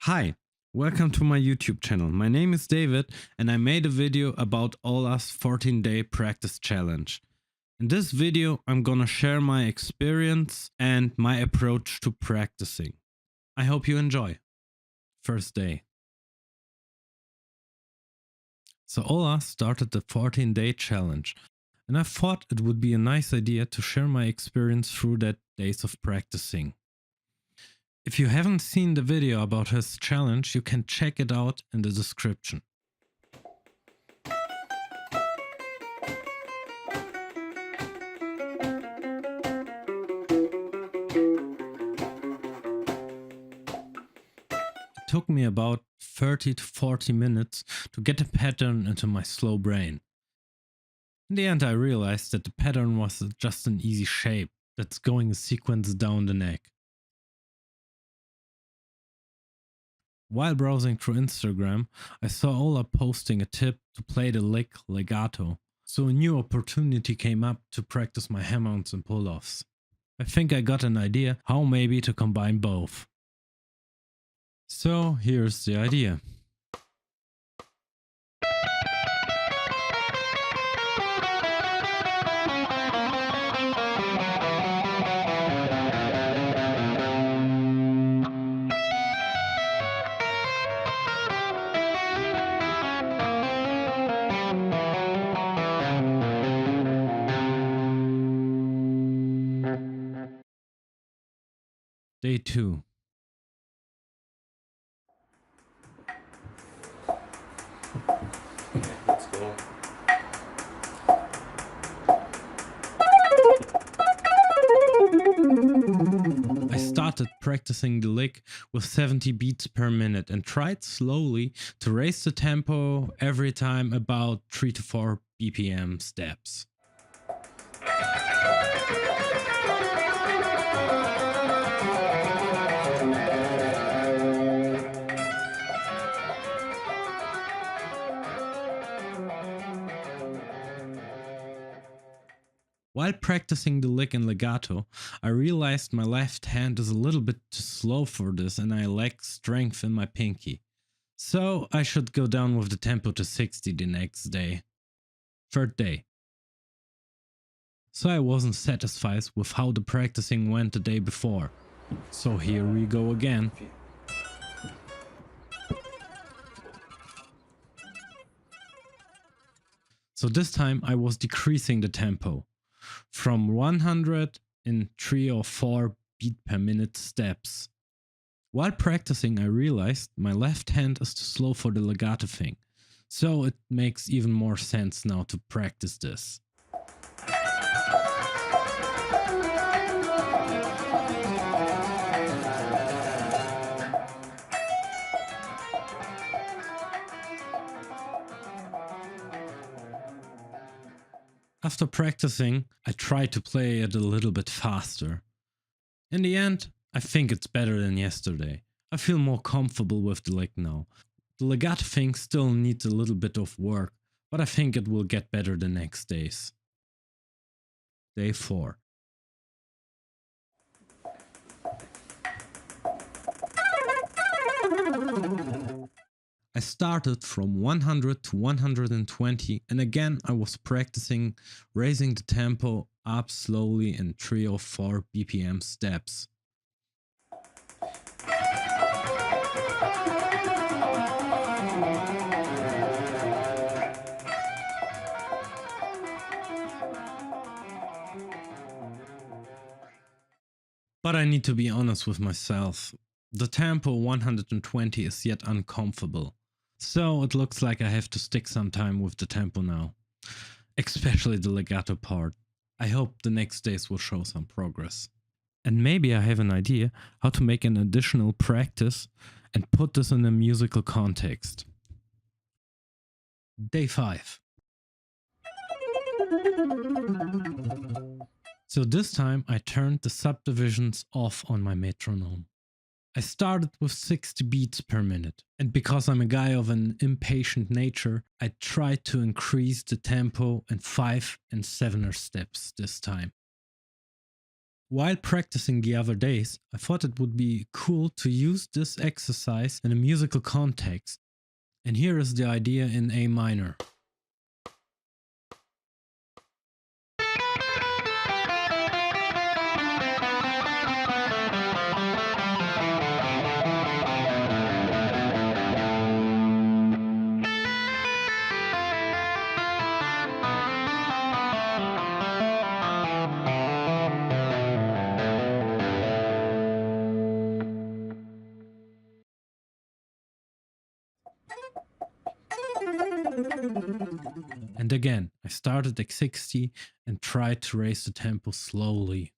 Hi, welcome to my YouTube channel. My name is David and I made a video about Olas 14-day practice challenge. In this video, I'm gonna share my experience and my approach to practicing. I hope you enjoy. First day. So Olas started the 14-day challenge and I thought it would be a nice idea to share my experience through that days of practicing. If you haven't seen the video about his challenge, you can check it out in the description. It took me about 30 to 40 minutes to get a pattern into my slow brain. In the end, I realized that the pattern was just an easy shape that's going a sequence down the neck. While browsing through Instagram, I saw Ola posting a tip to play the lick legato, so a new opportunity came up to practice my hammer-ons and pull-offs. I think I got an idea how maybe to combine both. So here's the idea. Day 2. Let's go. I started practicing the lick with 70 beats per minute and tried slowly to raise the tempo every time about 3 to 4 BPM steps. While practicing the lick and legato, I realized my left hand is a little bit too slow for this and I lack strength in my pinky. So I should go down with the tempo to 60 the next day. Third day. So I wasn't satisfied with how the practicing went the day before. So here we go again. So this time I was decreasing the tempo from 100 in 3 or 4 beat per minute steps. While practicing, I realized my left hand is too slow for the legato thing, so it makes even more sense now to practice this. After practicing, I tried to play it a little bit faster. In the end, I think it's better than yesterday. I feel more comfortable with the lick now. The legato thing still needs a little bit of work, but I think it will get better the next days. Day 4. I started from 100 to 120 and again I was practicing raising the tempo up slowly in 3 or 4 BPM steps. But I need to be honest with myself. The tempo 120 is yet uncomfortable. So it looks like I have to stick some time with the tempo now. Especially the legato part. I hope the next days will show some progress. And maybe I have an idea how to make an additional practice and put this in a musical context. Day 5. So this time I turned the subdivisions off on my metronome. I started with 60 beats per minute, and because I'm a guy of an impatient nature, I tried to increase the tempo in 5 and 7er steps this time. While practicing the other days, I thought it would be cool to use this exercise in a musical context. And here is the idea in A minor. And again, I started at 60 and tried to raise the tempo slowly.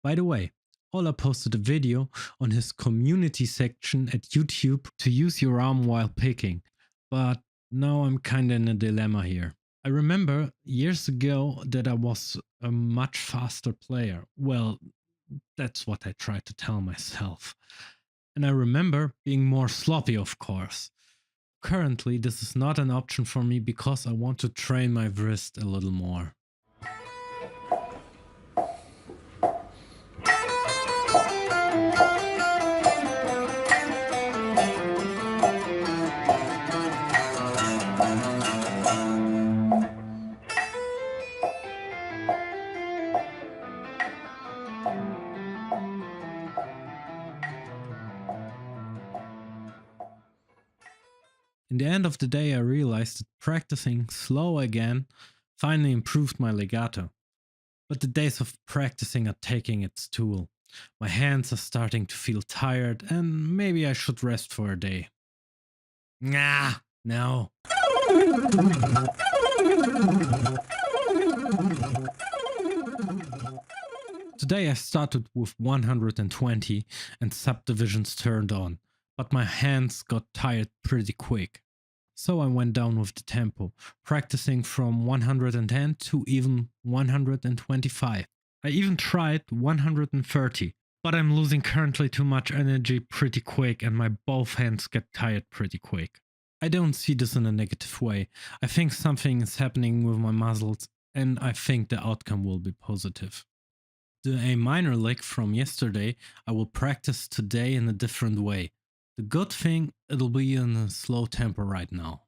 By the way, Ola posted a video on his community section at YouTube to use your arm while picking, but now I'm kinda in a dilemma here. I remember years ago that I was a much faster player. Well, that's what I tried to tell myself. And I remember being more sloppy, of course. Currently, this is not an option for me because I want to train my wrist a little more. In the end of the day, I realized that practicing slow again finally improved my legato. But the days of practicing are taking its toll. My hands are starting to feel tired and maybe I should rest for a day. Nah, no. Today I started with 120 and subdivisions turned on, but my hands got tired pretty quick. So I went down with the tempo, practicing from 110 to even 125. I even tried 130, but I'm losing currently too much energy pretty quick and my both hands get tired pretty quick. I don't see this in a negative way. I think something is happening with my muscles and I think the outcome will be positive. The A minor lick from yesterday I will practice today in a different way. The good thing, it'll be in a slow tempo right now.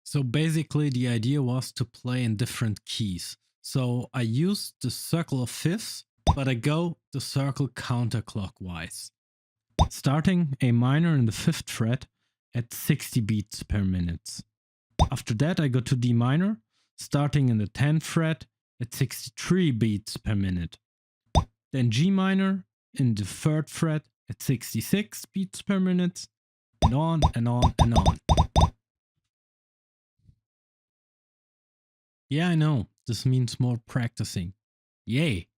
So basically the idea was to play in different keys. So I use the circle of fifths, but I go the circle counterclockwise. Starting A minor in the 5th fret at 60 beats per minute. After that I go to D minor, starting in the 10th fret at 63 beats per minute. Then G minor in the 3rd fret at 66 beats per minute, and on and on and on. Yeah, I know, this means more practicing. Yay!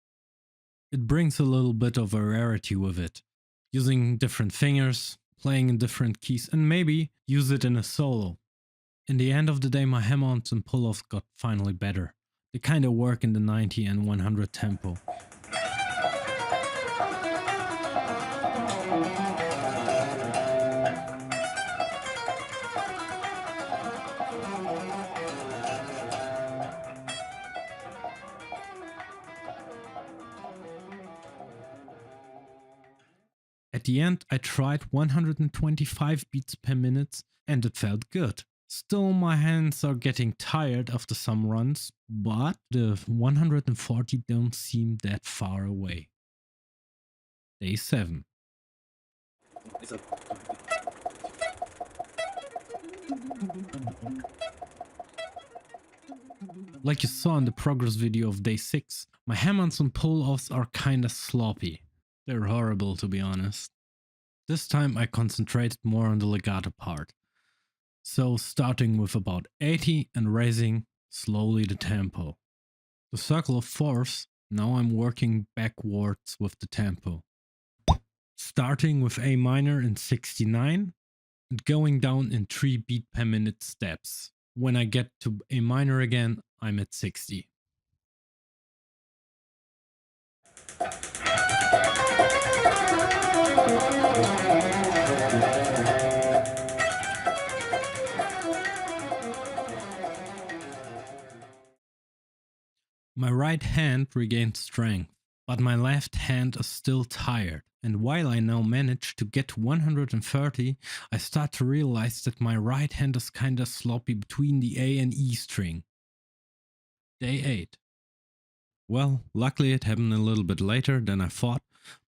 It brings a little bit of variety with it. Using different fingers, playing in different keys, and maybe use it in a solo. In the end of the day, my hammer-ons and pull-offs got finally better. They kinda work in the 90 and 100 tempo. At the end, I tried 125 beats per minute and it felt good. Still, my hands are getting tired after some runs, but the 140 don't seem that far away. Day 7. Like you saw in the progress video of day 6, my hammer-ons and pull-offs are kinda sloppy. They're horrible, to be honest. This time I concentrated more on the legato part. So starting with about 80 and raising slowly the tempo. The circle of fourths, now I'm working backwards with the tempo. Starting with A minor in 69 and going down in 3 beat per minute steps. When I get to A minor again, I'm at 60. My right hand regained strength. but my left hand is still tired. And while I now manage to get to 130, I start to realize that my right hand is kinda sloppy between the A and E string. Day 8. Well, luckily it happened a little bit later than I thought,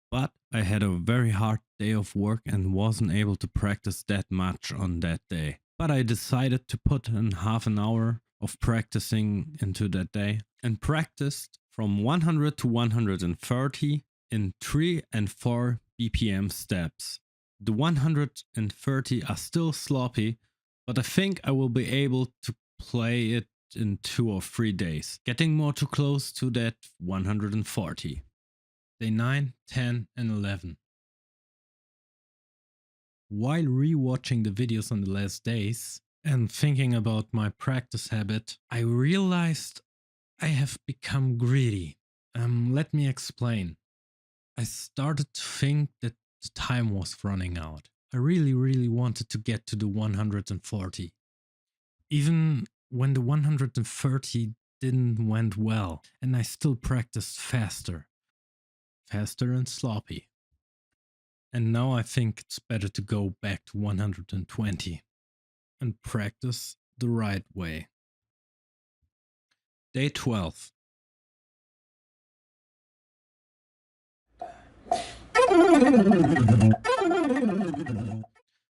but I had a very hard day of work and wasn't able to practice that much on that day. But I decided to put in half an hour of practicing into that day and practiced from 100 to 130 in 3 and 4 BPM steps. The 130 are still sloppy, but I think I will be able to play it in 2 or 3 days, getting more too close to that 140. Day 9, 10 and 11. While rewatching the videos on the last days and thinking about my practice habit, I realized I have become greedy. Let me explain. I started to think that the time was running out. I really wanted to get to the 140. Even when the 130 didn't went well, and I still practiced faster and sloppy. And now I think it's better to go back to 120 and practice the right way. Day 12.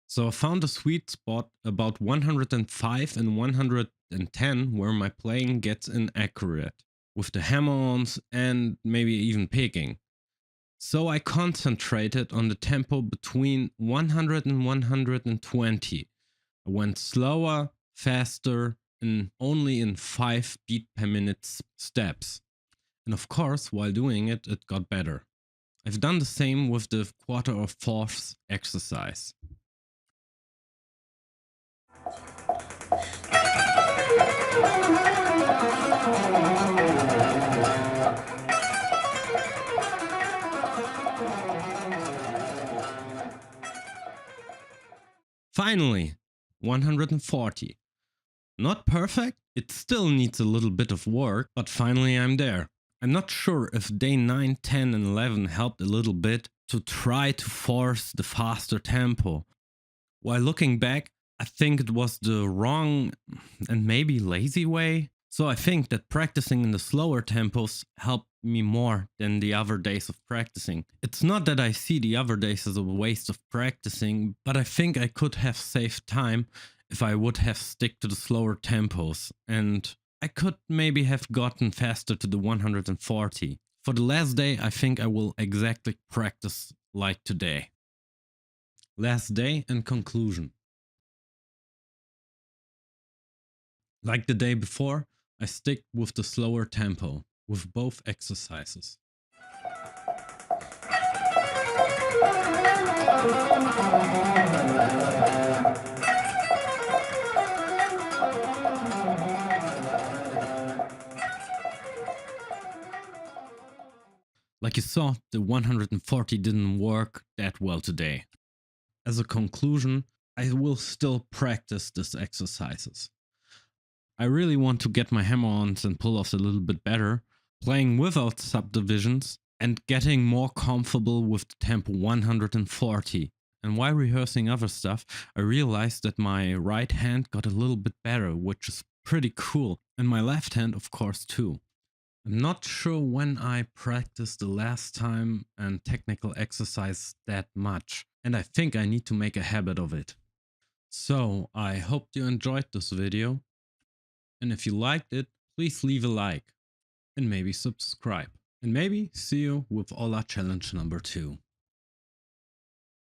So I found a sweet spot about 105 and 110 where my playing gets inaccurate, with the hammer-ons and maybe even picking. So I concentrated on the tempo between 100 and 120. I went slower, faster, and only in 5 beat per minute steps. And of course, while doing it, it got better. I've done the same with the quarter or fourths exercise. Finally, 140. Not perfect, it still needs a little bit of work, but finally I'm there. I'm not sure if day 9, 10 and 11 helped a little bit to try to force the faster tempo. While looking back, I think it was the wrong and maybe lazy way. So I think that practicing in the slower tempos helped me more than the other days of practicing. It's not that I see the other days as a waste of practicing, but I think I could have saved time if I would have stick to the slower tempos, and I could maybe have gotten faster to the 140. For the last day, I think I will exactly practice like today. Last day and conclusion. Like the day before, I stick with the slower tempo with both exercises. Like you saw, the 140 didn't work that well today. As a conclusion, I will still practice these exercises. I really want to get my hammer-ons and pull-offs a little bit better, playing without subdivisions and getting more comfortable with the tempo 140. And while rehearsing other stuff, I realized that my right hand got a little bit better, which is pretty cool, and my left hand of course too. I'm not sure when I practiced the last time and technical exercise that much, and I think I need to make a habit of it. So I hope you enjoyed this video, and if you liked it, please leave a like and maybe subscribe. And maybe see you with Ola challenge number 2.